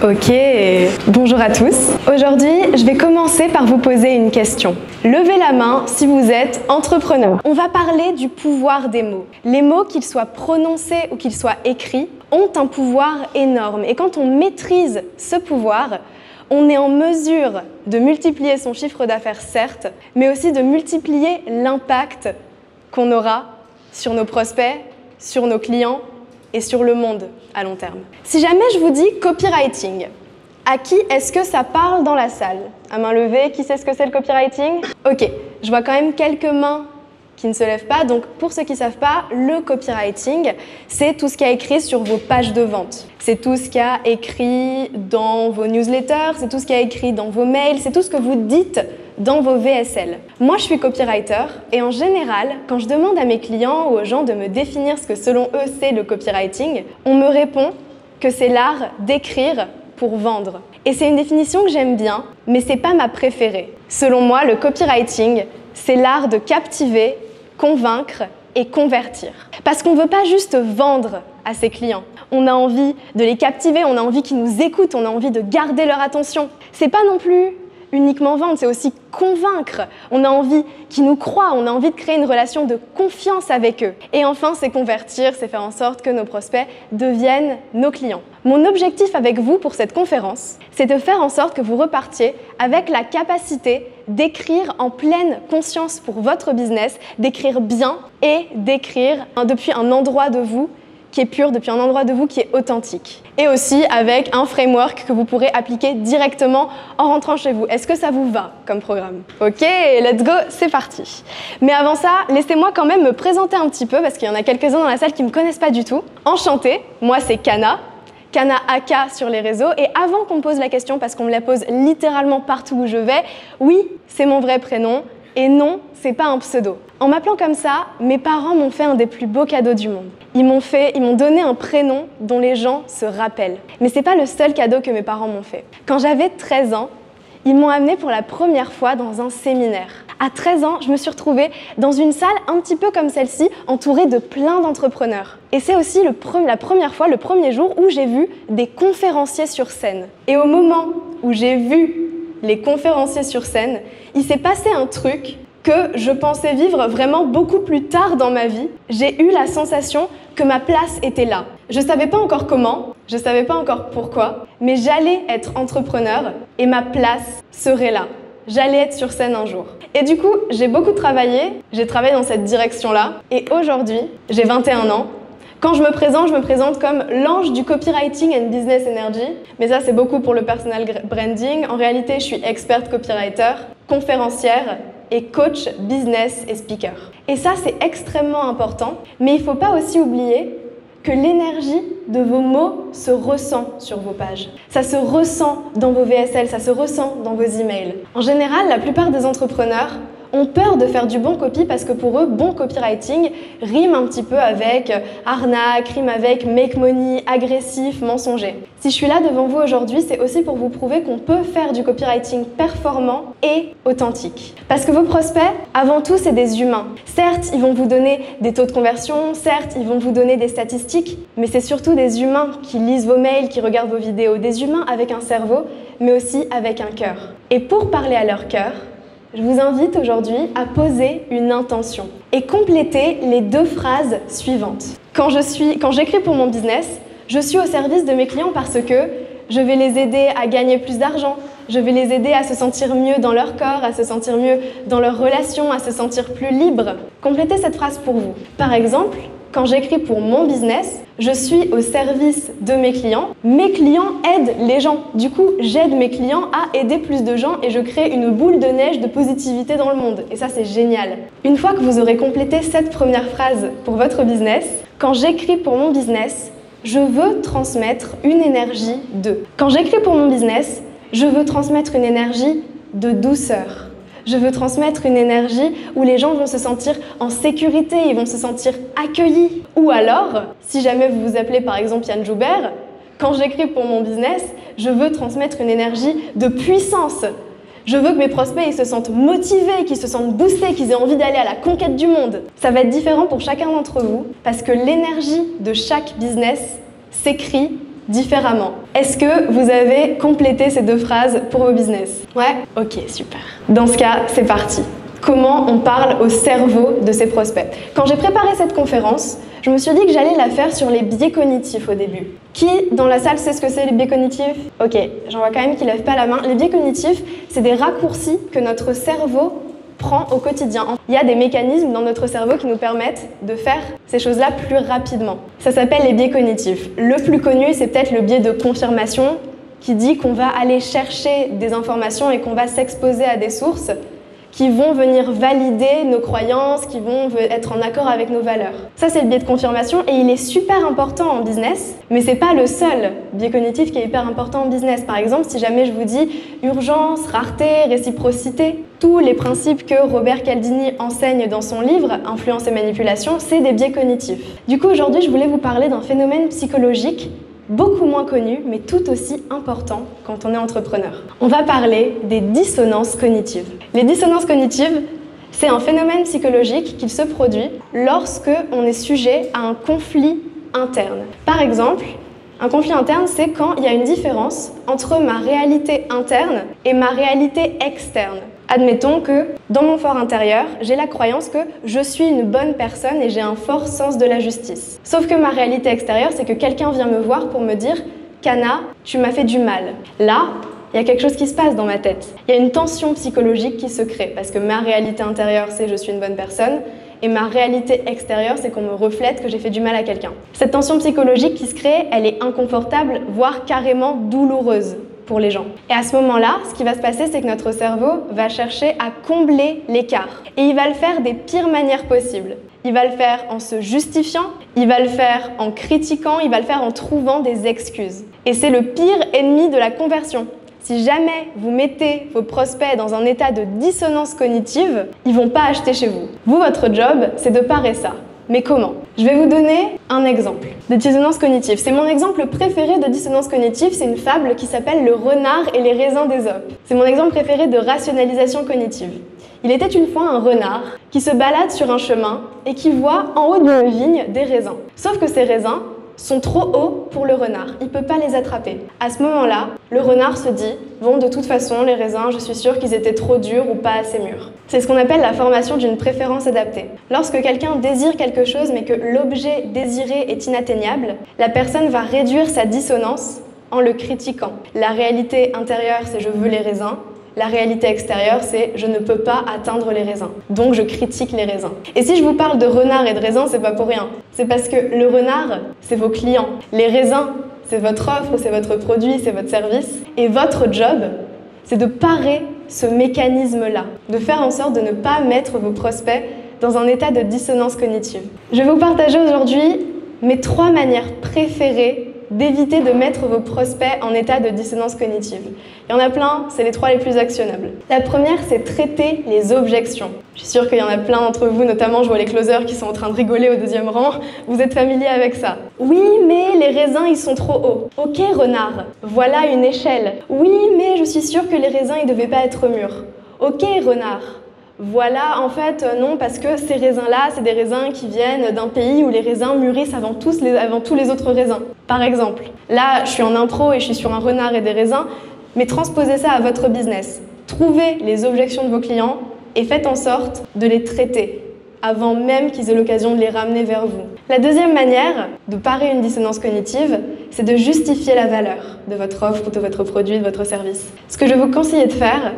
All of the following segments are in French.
Ok, bonjour à tous. Aujourd'hui, je vais commencer par vous poser une question. Levez la main si vous êtes entrepreneur. On va parler du pouvoir des mots. Les mots, qu'ils soient prononcés ou qu'ils soient écrits, ont un pouvoir énorme. Et quand on maîtrise ce pouvoir, on est en mesure de multiplier son chiffre d'affaires, certes, mais aussi de multiplier l'impact qu'on aura sur nos prospects, sur nos clients et sur le monde à long terme. Si jamais je vous dis copywriting, à qui est-ce que ça parle dans la salle? À main levée, qui sait ce que c'est le copywriting? Ok, je vois quand même quelques mains qui ne se lèvent pas. Donc pour ceux qui ne savent pas, le copywriting, c'est tout ce qu'il y a écrit sur vos pages de vente. C'est tout ce qu'il y a écrit dans vos newsletters, c'est tout ce qu'il y a écrit dans vos mails, c'est tout ce que vous dites dans vos VSL. Moi, je suis copywriter et en général, quand je demande à mes clients ou aux gens de me définir ce que selon eux c'est le copywriting, on me répond que c'est l'art d'écrire pour vendre. Et c'est une définition que j'aime bien, mais c'est pas ma préférée. Selon moi, le copywriting, c'est l'art de captiver, convaincre et convertir. Parce qu'on ne veut pas juste vendre à ses clients. On a envie de les captiver, on a envie qu'ils nous écoutent, on a envie de garder leur attention. C'est pas non plus uniquement vendre, c'est aussi convaincre. On a envie qu'ils nous croient, on a envie de créer une relation de confiance avec eux. Et enfin, c'est convertir, c'est faire en sorte que nos prospects deviennent nos clients. Mon objectif avec vous pour cette conférence, c'est de faire en sorte que vous repartiez avec la capacité d'écrire en pleine conscience pour votre business, d'écrire bien et d'écrire depuis un endroit de vous qui est pur, depuis un endroit de vous qui est authentique. Et aussi avec un framework que vous pourrez appliquer directement en rentrant chez vous. Est-ce que ça vous va comme programme? Ok, let's go, c'est parti. Mais avant ça, laissez-moi quand même me présenter un petit peu parce qu'il y en a quelques-uns dans la salle qui ne me connaissent pas du tout. Enchantée, moi c'est Kana. Kana AK sur les réseaux. Et avant qu'on me pose la question, parce qu'on me la pose littéralement partout où je vais, oui, c'est mon vrai prénom. Et non, c'est pas un pseudo. En m'appelant comme ça, mes parents m'ont fait un des plus beaux cadeaux du monde. Ils m'ont donné un prénom dont les gens se rappellent. Mais c'est pas le seul cadeau que mes parents m'ont fait. Quand j'avais 13 ans, ils m'ont amenée pour la première fois dans un séminaire. À 13 ans, je me suis retrouvée dans une salle un petit peu comme celle-ci, entourée de plein d'entrepreneurs. Et c'est aussi la première fois, le premier jour où j'ai vu des conférenciers sur scène. Et au moment où j'ai vu les conférenciers sur scène, il s'est passé un truc que je pensais vivre vraiment beaucoup plus tard dans ma vie. J'ai eu la sensation que ma place était là. Je ne savais pas encore comment, je ne savais pas encore pourquoi, mais j'allais être entrepreneur et ma place serait là. J'allais être sur scène un jour. Et du coup, j'ai beaucoup travaillé, j'ai travaillé dans cette direction-là. Et aujourd'hui, j'ai 21 ans. Quand je me présente comme l'ange du copywriting and business energy. Mais ça, c'est beaucoup pour le personal branding. En réalité, je suis experte copywriter, conférencière et coach business et speaker. Et ça, c'est extrêmement important. Mais il ne faut pas aussi oublier que l'énergie de vos mots se ressent sur vos pages. Ça se ressent dans vos VSL, ça se ressent dans vos emails. En général, la plupart des entrepreneurs ont peur de faire du bon copy parce que pour eux, bon copywriting rime un petit peu avec arnaque, rime avec make money, agressif, mensonger. Si je suis là devant vous aujourd'hui, c'est aussi pour vous prouver qu'on peut faire du copywriting performant et authentique. Parce que vos prospects, avant tout, c'est des humains. Certes, ils vont vous donner des taux de conversion, certes, ils vont vous donner des statistiques, mais c'est surtout des humains qui lisent vos mails, qui regardent vos vidéos, des humains avec un cerveau, mais aussi avec un cœur. Et pour parler à leur cœur, je vous invite aujourd'hui à poser une intention et compléter les 2 phrases suivantes. Quand j'écris pour mon business, je suis au service de mes clients parce que je vais les aider à gagner plus d'argent, je vais les aider à se sentir mieux dans leur corps, à se sentir mieux dans leurs relations, à se sentir plus libre. Complétez cette phrase pour vous. Par exemple, quand j'écris pour mon business, je suis au service de mes clients aident les gens. Du coup, j'aide mes clients à aider plus de gens et je crée une boule de neige de positivité dans le monde. Et ça, c'est génial. Une fois que vous aurez complété cette première phrase pour votre business, quand j'écris pour mon business, je veux transmettre une énergie de. Quand j'écris pour mon business, je veux transmettre une énergie de douceur. Je veux transmettre une énergie où les gens vont se sentir en sécurité, ils vont se sentir accueillis. Ou alors, si jamais vous vous appelez par exemple Yann Joubert, quand j'écris pour mon business, je veux transmettre une énergie de puissance. Je veux que mes prospects ils se sentent motivés, qu'ils se sentent boostés, qu'ils aient envie d'aller à la conquête du monde. Ça va être différent pour chacun d'entre vous parce que l'énergie de chaque business s'écrit différemment. Est-ce que vous avez complété ces 2 phrases pour vos business? Ouais? Ok, super. Dans ce cas, c'est parti. Comment on parle au cerveau de ses prospects? Quand j'ai préparé cette conférence, je me suis dit que j'allais la faire sur les biais cognitifs au début. Qui dans la salle sait ce que c'est les biais cognitifs? Ok, j'en vois quand même qui ne lèvent pas la main. Les biais cognitifs, c'est des raccourcis que notre cerveau prend au quotidien. Il y a des mécanismes dans notre cerveau qui nous permettent de faire ces choses-là plus rapidement. Ça s'appelle les biais cognitifs. Le plus connu, c'est peut-être le biais de confirmation qui dit qu'on va aller chercher des informations et qu'on va s'exposer à des sources qui vont venir valider nos croyances, qui vont être en accord avec nos valeurs. Ça, c'est le biais de confirmation et il est super important en business, mais c'est pas le seul biais cognitif qui est hyper important en business. Par exemple, si jamais je vous dis urgence, rareté, réciprocité, tous les principes que Robert Cialdini enseigne dans son livre « Influence et manipulation », c'est des biais cognitifs. Du coup, aujourd'hui, je voulais vous parler d'un phénomène psychologique beaucoup moins connu, mais tout aussi important quand on est entrepreneur. On va parler des dissonances cognitives. Les dissonances cognitives, c'est un phénomène psychologique qui se produit lorsque on est sujet à un conflit interne. Par exemple, un conflit interne, c'est quand il y a une différence entre ma réalité interne et ma réalité externe. Admettons que dans mon fort intérieur, j'ai la croyance que je suis une bonne personne et j'ai un fort sens de la justice. Sauf que ma réalité extérieure, c'est que quelqu'un vient me voir pour me dire « Kana, tu m'as fait du mal ». Là, il y a quelque chose qui se passe dans ma tête. Il y a une tension psychologique qui se crée parce que ma réalité intérieure, c'est « je suis une bonne personne » et ma réalité extérieure, c'est qu'on me reflète que j'ai fait du mal à quelqu'un. Cette tension psychologique qui se crée, elle est inconfortable, voire carrément douloureuse pour les gens. Et à ce moment-là, ce qui va se passer, c'est que notre cerveau va chercher à combler l'écart. Et il va le faire des pires manières possibles. Il va le faire en se justifiant, il va le faire en critiquant, il va le faire en trouvant des excuses. Et c'est le pire ennemi de la conversion. Si jamais vous mettez vos prospects dans un état de dissonance cognitive, ils ne vont pas acheter chez vous. Vous, votre job, c'est de parer ça. Mais comment? Je vais vous donner un exemple de dissonance cognitive. C'est mon exemple préféré de dissonance cognitive, c'est une fable qui s'appelle Le renard et les raisins d'Ésope. C'est mon exemple préféré de rationalisation cognitive. Il était une fois un renard qui se balade sur un chemin et qui voit en haut d'une vigne des raisins. Sauf que ces raisins sont trop hauts pour le renard, il ne peut pas les attraper. À ce moment-là, le renard se dit « Bon, de toute façon, les raisins, je suis sûr qu'ils étaient trop durs ou pas assez mûrs ». C'est ce qu'on appelle la formation d'une préférence adaptée. Lorsque quelqu'un désire quelque chose mais que l'objet désiré est inatteignable, la personne va réduire sa dissonance en le critiquant. La réalité intérieure, c'est « je veux les raisins ». La réalité extérieure, c'est « je ne peux pas atteindre les raisins ». Donc je critique les raisins. Et si je vous parle de renard et de raisins, c'est pas pour rien. C'est parce que le renard, c'est vos clients. Les raisins, c'est votre offre, c'est votre produit, c'est votre service. Et votre job, c'est de parer ce mécanisme-là. De faire en sorte de ne pas mettre vos prospects dans un état de dissonance cognitive. Je vais vous partager aujourd'hui mes 3 manières préférées d'éviter de mettre vos prospects en état de dissonance cognitive. Il y en a plein, c'est les 3 les plus actionnables. La première, c'est traiter les objections. Je suis sûre qu'il y en a plein d'entre vous, notamment je vois les closers qui sont en train de rigoler au 2e rang. Vous êtes familiers avec ça. Oui, mais les raisins, ils sont trop hauts. Ok, renard, voilà une échelle. Oui, mais je suis sûre que les raisins, ils ne devaient pas être mûrs. Ok, renard. Voilà, en fait, non, parce que ces raisins-là, c'est des raisins qui viennent d'un pays où les raisins mûrissent avant tous les autres raisins. Par exemple, là, je suis en impro et je suis sur un renard et des raisins, mais transposez ça à votre business. Trouvez les objections de vos clients et faites en sorte de les traiter avant même qu'ils aient l'occasion de les ramener vers vous. La deuxième manière de parer une dissonance cognitive, c'est de justifier la valeur de votre offre ou de votre produit, de votre service. Ce que je vais vous conseiller de faire,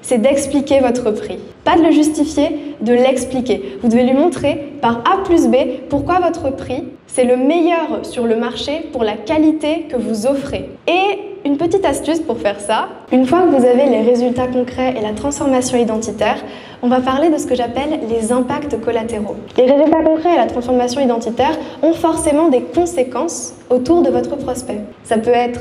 c'est d'expliquer votre prix. Pas de le justifier, de l'expliquer. Vous devez lui montrer par A plus B pourquoi votre prix, c'est le meilleur sur le marché pour la qualité que vous offrez. Et une petite astuce pour faire ça, une fois que vous avez les résultats concrets et la transformation identitaire, on va parler de ce que j'appelle les impacts collatéraux. Les résultats concrets et la transformation identitaire ont forcément des conséquences autour de votre prospect. Ça peut être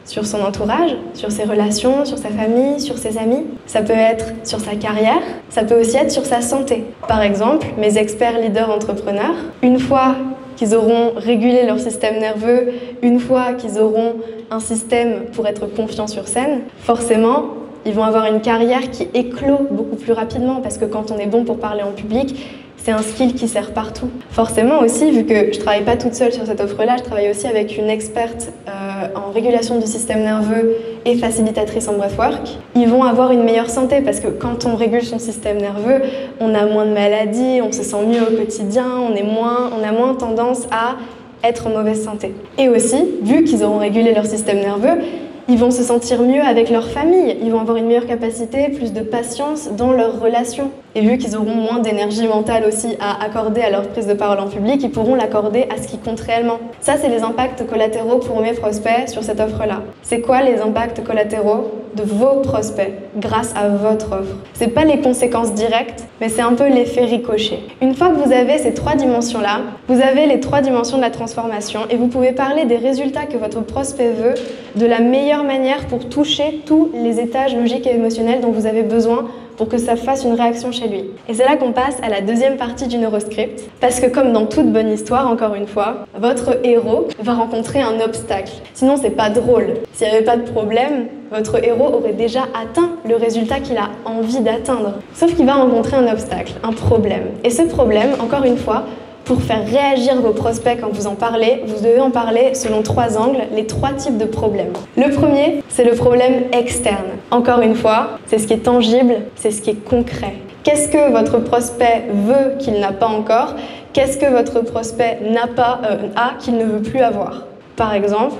sur son entourage, sur ses relations, sur sa famille, sur ses amis. Ça peut être sur sa carrière, ça peut aussi être sur sa santé. Par exemple, mes experts leaders entrepreneurs, une fois qu'ils auront régulé leur système nerveux, une fois qu'ils auront un système pour être confiants sur scène, forcément, ils vont avoir une carrière qui éclot beaucoup plus rapidement parce que quand on est bon pour parler en public, c'est un skill qui sert partout. Forcément aussi, vu que je travaille pas toute seule sur cette offre-là, je travaille aussi avec une experte en régulation du système nerveux et facilitatrice en breathwork, ils vont avoir une meilleure santé parce que quand on régule son système nerveux, on a moins de maladies, on se sent mieux au quotidien, on a moins tendance à être en mauvaise santé. Et aussi, vu qu'ils auront régulé leur système nerveux, ils vont se sentir mieux avec leur famille, ils vont avoir une meilleure capacité, plus de patience dans leurs relations. Et vu qu'ils auront moins d'énergie mentale aussi à accorder à leur prise de parole en public, ils pourront l'accorder à ce qui compte réellement. Ça, c'est les impacts collatéraux pour mes prospects sur cette offre-là. C'est quoi les impacts collatéraux de vos prospects grâce à votre offre? C'est pas les conséquences directes, mais c'est un peu l'effet ricochet. Une fois que vous avez ces 3 dimensions-là, vous avez les 3 dimensions de la transformation et vous pouvez parler des résultats que votre prospect veut de la meilleure manière pour toucher tous les étages logiques et émotionnels dont vous avez besoin pour que ça fasse une réaction chez lui. Et c'est là qu'on passe à la deuxième partie du neuroscript, parce que comme dans toute bonne histoire, encore une fois, votre héros va rencontrer un obstacle. Sinon, c'est pas drôle. S'il n'y avait pas de problème, votre héros aurait déjà atteint le résultat qu'il a envie d'atteindre. Sauf qu'il va rencontrer un obstacle, un problème. Et ce problème, encore une fois, pour faire réagir vos prospects quand vous en parlez, vous devez en parler selon 3 angles, les 3 types de problèmes. Le premier, c'est le problème externe. Encore une fois, c'est ce qui est tangible, c'est ce qui est concret. Qu'est-ce que votre prospect veut qu'il n'a pas encore? Qu'est-ce que votre prospect a qu'il ne veut plus avoir? Par exemple,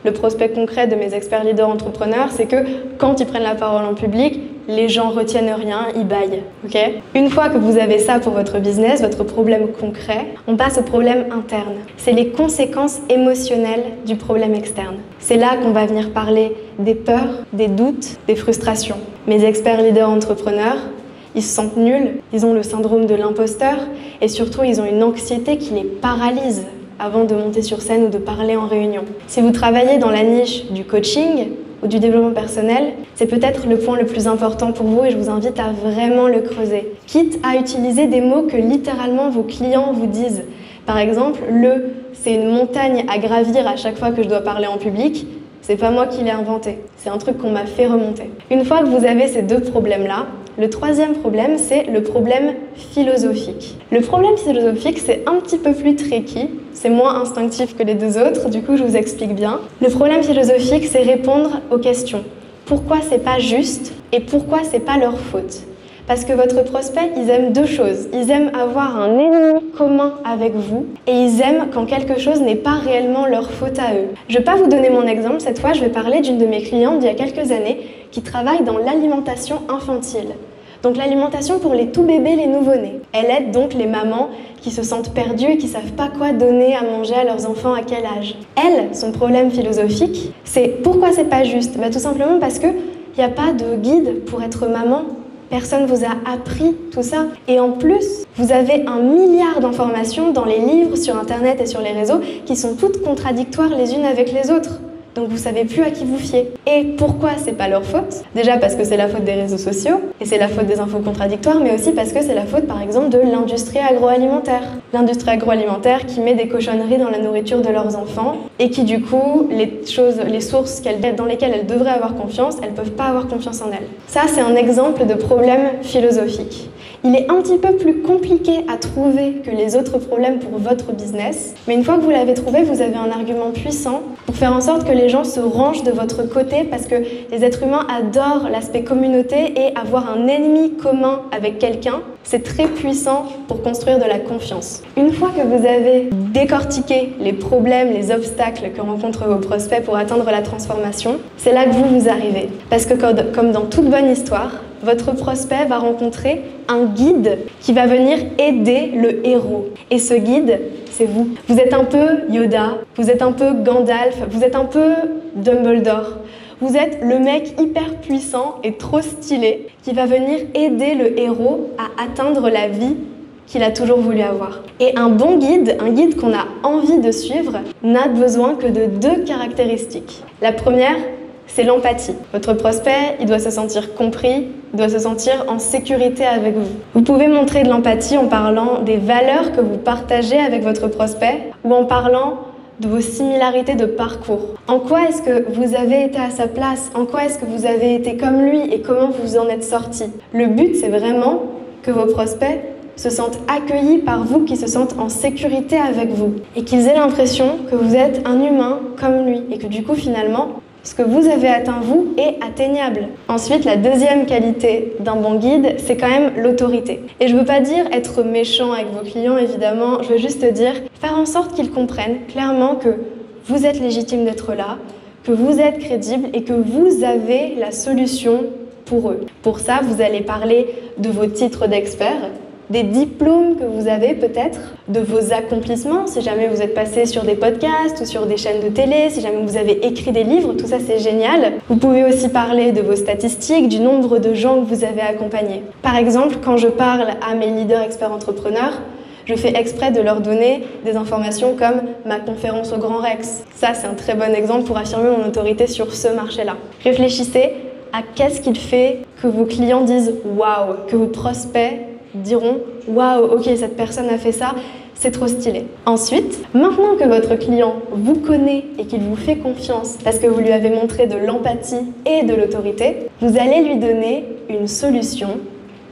le prospect concret de mes experts leaders entrepreneurs, c'est que quand ils prennent la parole en public, les gens retiennent rien, ils bâillent. Okay? Une fois que vous avez ça pour votre business, votre problème concret, on passe au problème interne. C'est les conséquences émotionnelles du problème externe. C'est là qu'on va venir parler des peurs, des doutes, des frustrations. Mes experts leaders entrepreneurs, ils se sentent nuls, ils ont le syndrome de l'imposteur et surtout ils ont une anxiété qui les paralyse avant de monter sur scène ou de parler en réunion. Si vous travaillez dans la niche du coaching ou du développement personnel, c'est peut-être le point le plus important pour vous et je vous invite à vraiment le creuser. Quitte à utiliser des mots que littéralement vos clients vous disent. Par exemple, c'est une montagne à gravir à chaque fois que je dois parler en public. C'est pas moi qui l'ai inventé, c'est un truc qu'on m'a fait remonter. Une fois que vous avez ces 2 problèmes-là, le 3e problème, c'est le problème philosophique. Le problème philosophique, c'est un petit peu plus tricky, c'est moins instinctif que les 2 autres, du coup je vous explique bien. Le problème philosophique, c'est répondre aux questions. Pourquoi c'est pas juste et pourquoi c'est pas leur faute? Parce que votre prospect, ils aiment 2 choses. Ils aiment avoir un ennemi commun avec vous et ils aiment quand quelque chose n'est pas réellement leur faute à eux. Je ne vais pas vous donner mon exemple, cette fois je vais parler d'une de mes clientes d'il y a quelques années qui travaille dans l'alimentation infantile. Donc l'alimentation pour les tout bébés, les nouveau-nés. Elle aide donc les mamans qui se sentent perdues et qui ne savent pas quoi donner à manger à leurs enfants à quel âge. Elle, son problème philosophique, c'est pourquoi c'est pas juste? Tout simplement parce qu'il n'y a pas de guide pour être maman. Personne ne vous a appris tout ça. Et en plus, vous avez 1 milliard d'informations dans les livres, sur Internet et sur les réseaux qui sont toutes contradictoires les unes avec les autres. Donc vous savez plus à qui vous fier. Et pourquoi c'est pas leur faute? Déjà parce que c'est la faute des réseaux sociaux et c'est la faute des infos contradictoires, mais aussi parce que c'est la faute par exemple de l'industrie agroalimentaire. L'industrie agroalimentaire qui met des cochonneries dans la nourriture de leurs enfants et qui du coup, les sources dans lesquelles elles devraient avoir confiance, elles peuvent pas avoir confiance en elles. Ça, c'est un exemple de problème philosophique. Il est un petit peu plus compliqué à trouver que les autres problèmes pour votre business, mais une fois que vous l'avez trouvé, vous avez un argument puissant pour faire en sorte que les gens se rangent de votre côté parce que les êtres humains adorent l'aspect communauté et avoir un ennemi commun avec quelqu'un, c'est très puissant pour construire de la confiance. Une fois que vous avez décortiqué les problèmes, les obstacles que rencontrent vos prospects pour atteindre la transformation, c'est là que vous arrivez. Parce que comme dans toute bonne histoire, votre prospect va rencontrer un guide qui va venir aider le héros. Et ce guide, c'est vous. Vous êtes un peu Yoda, vous êtes un peu Gandalf, vous êtes un peu Dumbledore. Vous êtes le mec hyper puissant et trop stylé qui va venir aider le héros à atteindre la vie qu'il a toujours voulu avoir. Et un bon guide, un guide qu'on a envie de suivre, n'a besoin que de 2 caractéristiques. La première, c'est l'empathie. Votre prospect, il doit se sentir compris, il doit se sentir en sécurité avec vous. Vous pouvez montrer de l'empathie en parlant des valeurs que vous partagez avec votre prospect ou en parlant de vos similarités de parcours. En quoi est-ce que vous avez été à sa place? En quoi est-ce que vous avez été comme lui et comment vous en êtes sorti? Le but, c'est vraiment que vos prospects se sentent accueillis par vous, qu'ils se sentent en sécurité avec vous et qu'ils aient l'impression que vous êtes un humain comme lui et que du coup finalement, ce que vous avez atteint vous est atteignable. Ensuite, la deuxième qualité d'un bon guide, c'est quand même l'autorité. Et je veux pas dire être méchant avec vos clients, évidemment, je veux juste dire faire en sorte qu'ils comprennent clairement que vous êtes légitime d'être là, que vous êtes crédible et que vous avez la solution pour eux. Pour ça, vous allez parler de vos titres d'expert, des diplômes que vous avez peut-être, de vos accomplissements, si jamais vous êtes passé sur des podcasts ou sur des chaînes de télé, si jamais vous avez écrit des livres, tout ça c'est génial. Vous pouvez aussi parler de vos statistiques, du nombre de gens que vous avez accompagnés. Par exemple, quand je parle à mes leaders experts entrepreneurs, je fais exprès de leur donner des informations comme ma conférence au Grand Rex. Ça, c'est un très bon exemple pour affirmer mon autorité sur ce marché-là. Réfléchissez à qu'est-ce qu'il fait que vos clients disent « waouh », que vos prospects diront « waouh, ok, cette personne a fait ça, c'est trop stylé ». Ensuite, maintenant que votre client vous connaît et qu'il vous fait confiance parce que vous lui avez montré de l'empathie et de l'autorité, vous allez lui donner une solution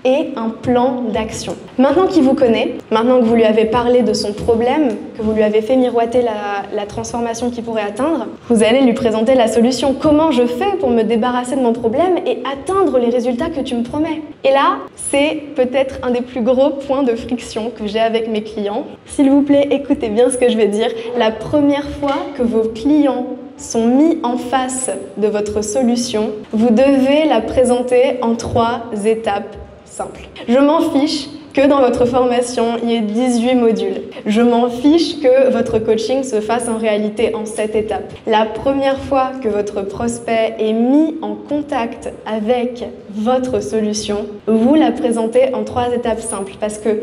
et un plan d'action. Maintenant qu'il vous connaît, maintenant que vous lui avez parlé de son problème, que vous lui avez fait miroiter la transformation qu'il pourrait atteindre, vous allez lui présenter la solution. Comment je fais pour me débarrasser de mon problème et atteindre les résultats que tu me promets? Et là, c'est peut-être un des plus gros points de friction que j'ai avec mes clients. S'il vous plaît, écoutez bien ce que je vais dire. La première fois que vos clients sont mis en face de votre solution, vous devez la présenter en 3 étapes simple. Je m'en fiche que dans votre formation, il y ait 18 modules. Je m'en fiche que votre coaching se fasse en réalité en 7 étapes. La première fois que votre prospect est mis en contact avec votre solution, vous la présentez en 3 étapes simples parce que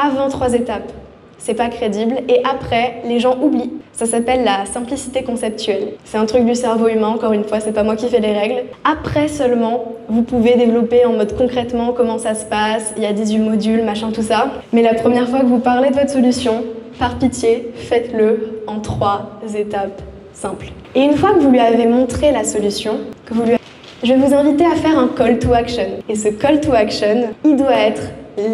avant 3 étapes, c'est pas crédible et après, les gens oublient. Ça s'appelle la simplicité conceptuelle. C'est un truc du cerveau humain, encore une fois, c'est pas moi qui fais les règles. Après seulement, vous pouvez développer en mode concrètement comment ça se passe, il y a 18 modules, machin, tout ça. Mais la première fois que vous parlez de votre solution, par pitié, faites-le en 3 étapes simples. Et une fois que vous lui avez montré la solution, je vais vous inviter à faire un call to action. Et ce call to action, il doit être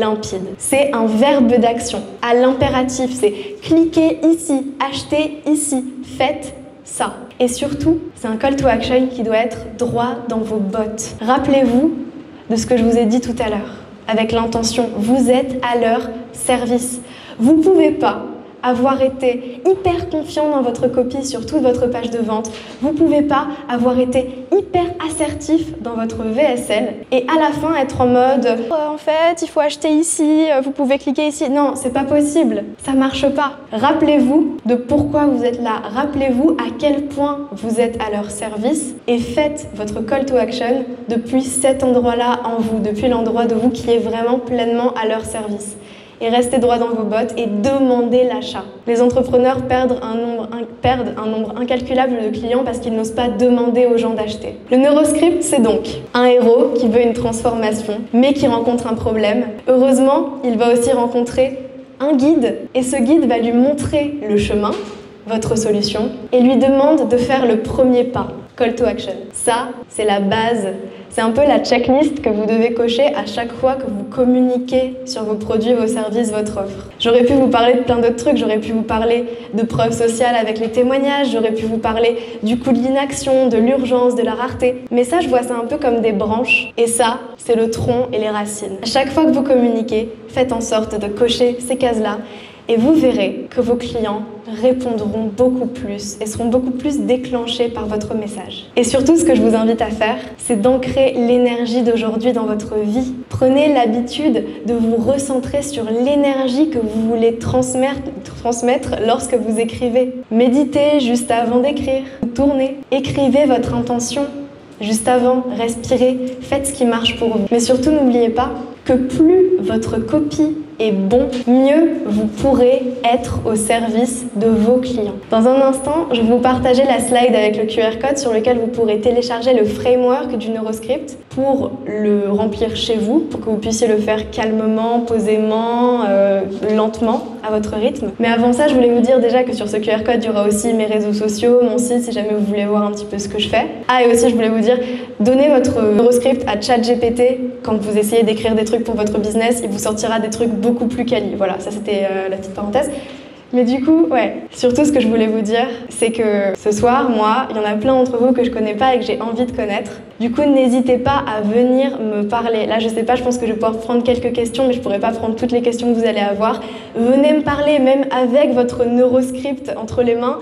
limpide. C'est un verbe d'action. À l'impératif, c'est cliquez ici, achetez ici, faites ça. Et surtout, c'est un call to action qui doit être droit dans vos bottes. Rappelez-vous de ce que je vous ai dit tout à l'heure, avec l'intention. Vous êtes à leur service. Vous ne pouvez pas avoir été hyper confiant dans votre copie sur toute votre page de vente. Vous ne pouvez pas avoir été hyper assertif dans votre VSL et à la fin être en mode en fait, il faut acheter ici, vous pouvez cliquer ici. Non, c'est pas possible. Ça marche pas. Rappelez-vous de pourquoi vous êtes là. Rappelez-vous à quel point vous êtes à leur service et faites votre call to action depuis cet endroit-là en vous, depuis l'endroit de vous qui est vraiment pleinement à leur service. Et restez droit dans vos bottes et demandez l'achat. Les entrepreneurs perdent un nombre incalculable de clients parce qu'ils n'osent pas demander aux gens d'acheter. Le neuroscript, c'est donc un héros qui veut une transformation, mais qui rencontre un problème. Heureusement, il va aussi rencontrer un guide, et ce guide va lui montrer le chemin, votre solution, et lui demande de faire le premier pas. Call to action. Ça, c'est la base. C'est un peu la checklist que vous devez cocher à chaque fois que vous communiquez sur vos produits, vos services, votre offre. J'aurais pu vous parler de plein d'autres trucs. J'aurais pu vous parler de preuves sociales avec les témoignages. J'aurais pu vous parler du coût de l'inaction, de l'urgence, de la rareté. Mais ça, je vois ça un peu comme des branches. Et ça, c'est le tronc et les racines. À chaque fois que vous communiquez, faites en sorte de cocher ces cases-là. Et vous verrez que vos clients répondront beaucoup plus et seront beaucoup plus déclenchés par votre message. Et surtout, ce que je vous invite à faire, c'est d'ancrer l'énergie d'aujourd'hui dans votre vie. Prenez l'habitude de vous recentrer sur l'énergie que vous voulez transmettre lorsque vous écrivez. Méditez juste avant d'écrire, tournez, écrivez votre intention. Juste avant, respirez, faites ce qui marche pour vous. Mais surtout, n'oubliez pas que plus votre copie est bon, mieux vous pourrez être au service de vos clients. Dans un instant, je vais vous partager la slide avec le QR code sur lequel vous pourrez télécharger le framework du neuroscript pour le remplir chez vous, pour que vous puissiez le faire calmement, posément, lentement, à votre rythme. Mais avant ça, je voulais vous dire déjà que sur ce QR code, il y aura aussi mes réseaux sociaux, mon site, si jamais vous voulez voir un petit peu ce que je fais. Ah, et aussi, je voulais vous dire, donnez votre neuroscript à ChatGPT quand vous essayez d'écrire des trucs pour votre business, il vous sortira des trucs beaucoup plus quali. Voilà, ça c'était la petite parenthèse. Mais du coup, ouais, surtout ce que je voulais vous dire, c'est que ce soir, moi, il y en a plein d'entre vous que je connais pas et que j'ai envie de connaître. Du coup, n'hésitez pas à venir me parler. Là, je sais pas, je pense que je vais pouvoir prendre quelques questions, mais je pourrais pas prendre toutes les questions que vous allez avoir. Venez me parler, même avec votre neuroscript entre les mains.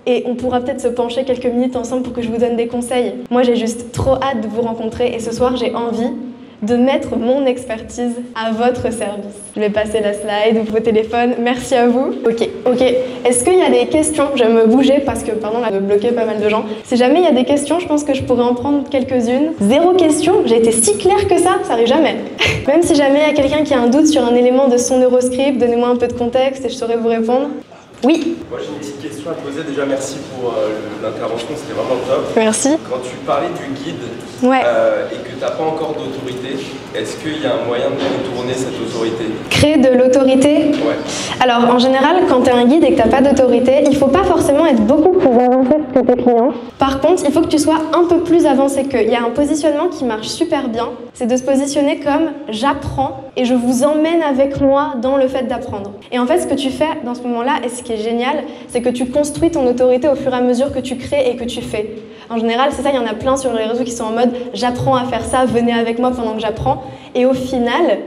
Et on pourra peut-être se pencher quelques minutes ensemble pour que je vous donne des conseils. Moi, j'ai juste trop hâte de vous rencontrer et ce soir, j'ai envie de mettre mon expertise à votre service. Je vais passer la slide ou vos téléphones. Merci à vous. Ok. Est-ce qu'il y a des questions? Je vais me bouger parce que, pardon, là, de bloquer pas mal de gens. Si jamais il y a des questions, je pense que je pourrais en prendre quelques-unes. 0 question? J'ai été si claire que ça arrive jamais. Même si jamais il y a quelqu'un qui a un doute sur un élément de son neuroscript, donnez-moi un peu de contexte et je saurai vous répondre. Oui. Moi j'ai une petite question à te poser. Déjà merci pour l'intervention, c'était vraiment top. Merci. Quand tu parlais du guide et que tu n'as pas encore d'autorité, est-ce qu'il y a un moyen de contourner cette autorité? Créer de l'autorité? Ouais. Alors en général, quand tu es un guide et que tu n'as pas d'autorité, il ne faut pas forcément être beaucoup plus avancé que tes clients. Par contre, il faut que tu sois un peu plus avancé qu'eux. Il y a un positionnement qui marche super bien, c'est de se positionner comme j'apprends et je vous emmène avec moi dans le fait d'apprendre. Et en fait, ce que tu fais dans ce moment-là, et ce qui est génial, c'est que tu construis ton autorité au fur et à mesure que tu crées et que tu fais. En général, c'est ça, il y en a plein sur les réseaux qui sont en mode « j'apprends à faire ça, venez avec moi pendant que j'apprends ». Et au final,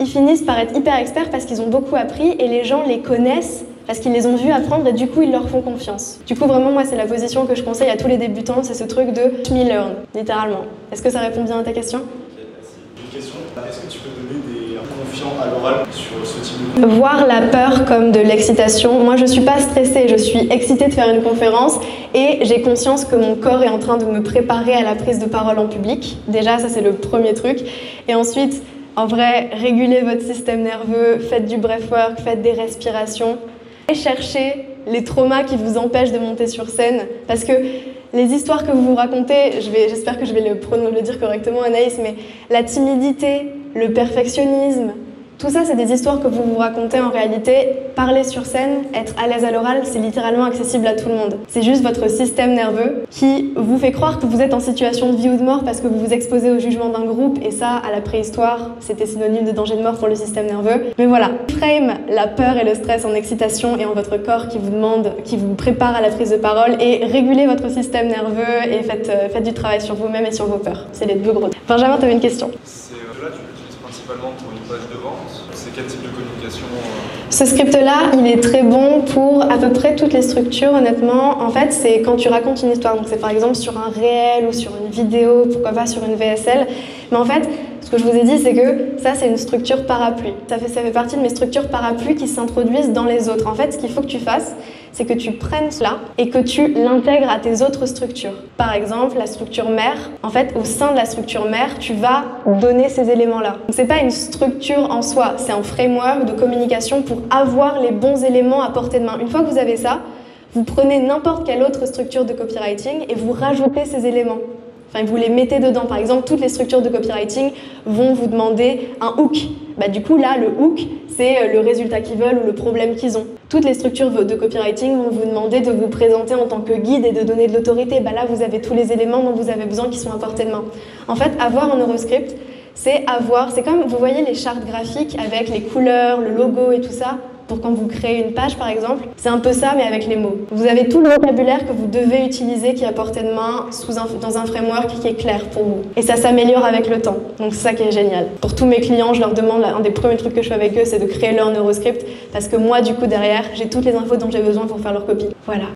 ils finissent par être hyper experts parce qu'ils ont beaucoup appris et les gens les connaissent parce qu'ils les ont vus apprendre et du coup, ils leur font confiance. Du coup, vraiment, moi, c'est la position que je conseille à tous les débutants, c'est ce truc de « me learn », littéralement. Est-ce que ça répond bien à ta question? Une question, est-ce que tu peux donner des confiants à l'oral sur ce type de... Voir la peur comme de l'excitation. Moi, je suis pas stressée, je suis excitée de faire une conférence et j'ai conscience que mon corps est en train de me préparer à la prise de parole en public. Déjà, ça c'est le premier truc. Et ensuite, en vrai, régulez votre système nerveux, faites du breathwork, faites des respirations. Et cherchez les traumas qui vous empêchent de monter sur scène parce que les histoires que vous vous racontez, j'espère que je vais le dire correctement Anaïs, mais la timidité, le perfectionnisme, tout ça c'est des histoires que vous vous racontez en réalité. Parler sur scène, être à l'aise à l'oral, c'est littéralement accessible à tout le monde. C'est juste votre système nerveux qui vous fait croire que vous êtes en situation de vie ou de mort parce que vous vous exposez au jugement d'un groupe et ça, à la préhistoire, c'était synonyme de danger de mort pour le système nerveux. Mais voilà, frame la peur et le stress en excitation et en votre corps qui vous prépare à la prise de parole et régulez votre système nerveux et faites du travail sur vous-même et sur vos peurs. C'est les deux gros. Benjamin, tu avais une question? Là, tu l'utilises principalement pour une page de vente. C'est quel type de communication? Ce script-là, il est très bon pour à peu près toutes les structures, honnêtement. En fait, c'est quand tu racontes une histoire. Donc, c'est par exemple sur un réel ou sur une vidéo, pourquoi pas sur une VSL. Mais en fait, ce que je vous ai dit, c'est que ça, c'est une structure parapluie. Ça fait partie de mes structures parapluies qui s'introduisent dans les autres. En fait, ce qu'il faut que tu fasses, c'est que tu prennes cela et que tu l'intègres à tes autres structures. Par exemple, la structure mère. En fait, au sein de la structure mère, tu vas donner ces éléments-là. Donc, c'est pas une structure en soi, c'est un framework de communication pour avoir les bons éléments à portée de main. Une fois que vous avez ça, vous prenez n'importe quelle autre structure de copywriting et vous rajoutez ces éléments. Enfin, vous les mettez dedans. Par exemple, toutes les structures de copywriting vont vous demander un hook. Du coup, là, le hook, c'est le résultat qu'ils veulent ou le problème qu'ils ont. Toutes les structures de copywriting vont vous demander de vous présenter en tant que guide et de donner de l'autorité. Là, vous avez tous les éléments dont vous avez besoin qui sont à portée de main. En fait, avoir un neuroscript, c'est comme, vous voyez les chartes graphiques avec les couleurs, le logo et tout ça, pour quand vous créez une page par exemple, c'est un peu ça mais avec les mots. Vous avez tout le vocabulaire que vous devez utiliser qui est à portée de main dans un framework qui est clair pour vous. Et ça s'améliore avec le temps, donc c'est ça qui est génial. Pour tous mes clients, je leur demande, un des premiers trucs que je fais avec eux, c'est de créer leur neuroscript parce que moi du coup derrière, j'ai toutes les infos dont j'ai besoin pour faire leur copie. Voilà.